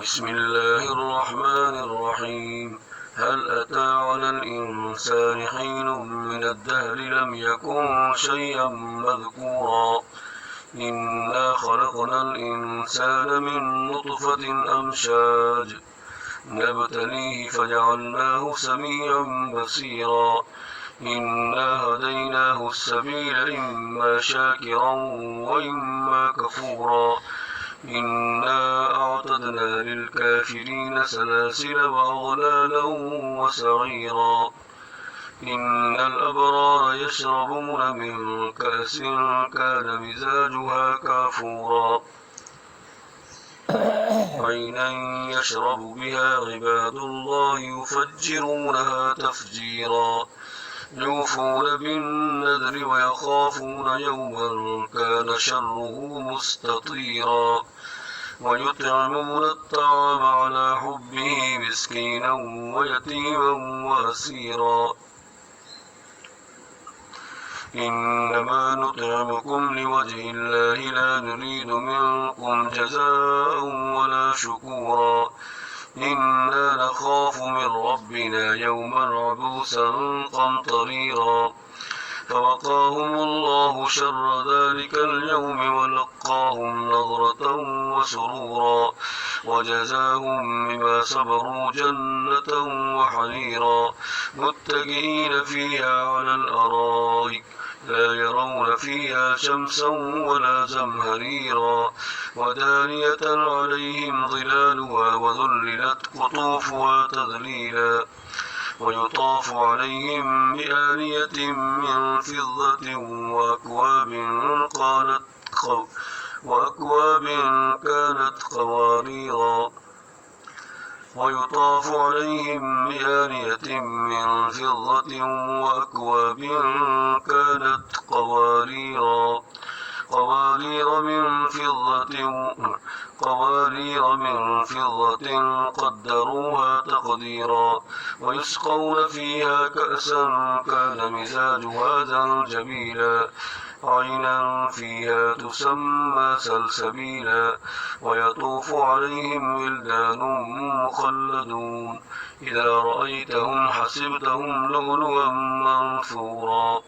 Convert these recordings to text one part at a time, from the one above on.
بسم الله الرحمن الرحيم. هل أتى على الإنسان حين من الدهر لم يكن شيئا مذكورا إنا خلقنا الإنسان من نطفة أمشاج نبتليه فجعلناه سميعا بصيرا إنا هديناه السبيل إما شاكرا وإما كفورا إنا أعتدنا للكافرين سلاسل وأغلالا وسعيرا إن الأبرار يشربون من كأس كان مزاجها كافورا عينا يشرب بها عباد الله يفجرونها تفجيرا يوفون بالنذر ويخافون يوما كان شره مستطيرا ويطعمون الطعام على حبه مسكينا ويتيما وأسيرا إنما نطعمكم لوجه الله لا نريد منكم جزاء ولا شكورا إنا نخاف من ربنا يوما عبوسا قمطريرا فوقاهم الله شر ذلك اليوم ولقاهم نضرة وسرورا وجزاهم بما صبروا جنة وحريرا متكئين فيها على الأرائك لا يرون فيها شمسا ولا زمهريرا ودانية عليهم ظلالها وذللت قطوفها تذليلا ويطاف عليهم بآنية من فضة وأكواب كانت قواريرا ويطاف عليهم بآنية من فضة وأكواب كانت قوارير من فضة قدروها تقديرا ويسقون فيها كأسا كان مزاجها زنجبيلا عينا فيها تسمى سلسبيلا ويطوف عليهم ولدان مخلدون إذا رأيتهم حسبتهم لؤلؤا منثورا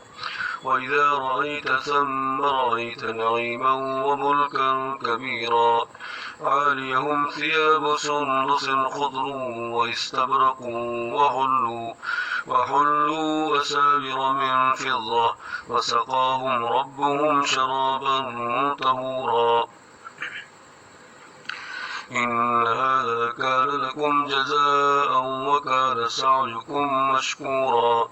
وإذا رأيت ثم رأيت نعيما وملكا كبيرا عاليهم ثياب سندس خضر واستبرق وحلوا أساور من فضة وسقاهم ربهم شرابا طهورا إن هذا كان لكم جزاء وكان سعيكم مشكورا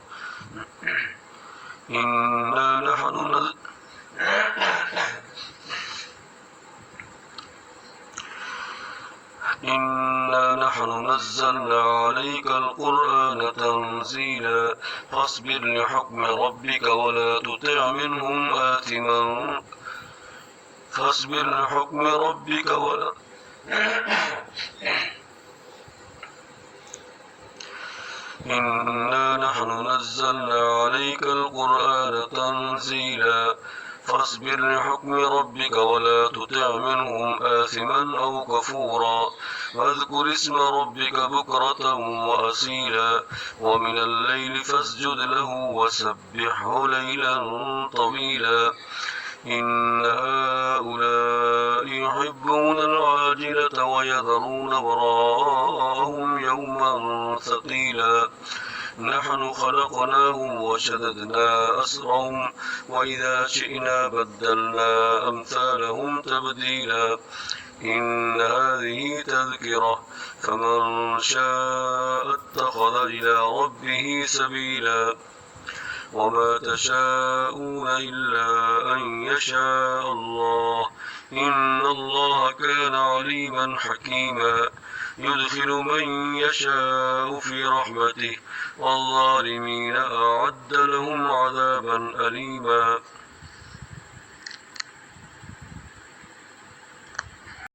إنا نحن نزلنا عليك القرآن تنزيلا فاصبر لحكم ربك ولا تطع منهم آثما إنا نحن نزلنا عليك القرآن تنزيلا فاصبر لحكم ربك ولا تطع منهم آثما أو كفورا واذكر اسم ربك بكرة وأصيلا ومن الليل فاسجد له وسبحه ليلا طويلا إن هؤلاء يحبون العاجلة ويذرون وراءهم يوما ثقيلا نحن خلقناهم وشددنا أسرهم وإذا شئنا بدلنا أمثالهم تبديلا إن هذه تذكرة فمن شاء اتخذ إلى ربه سبيلا وما تشاءون إلا أن يشاء الله إن الله كان عليما حكيما يدخل من يشاء في رحمته والظالمين أعد لهم عذابا أليما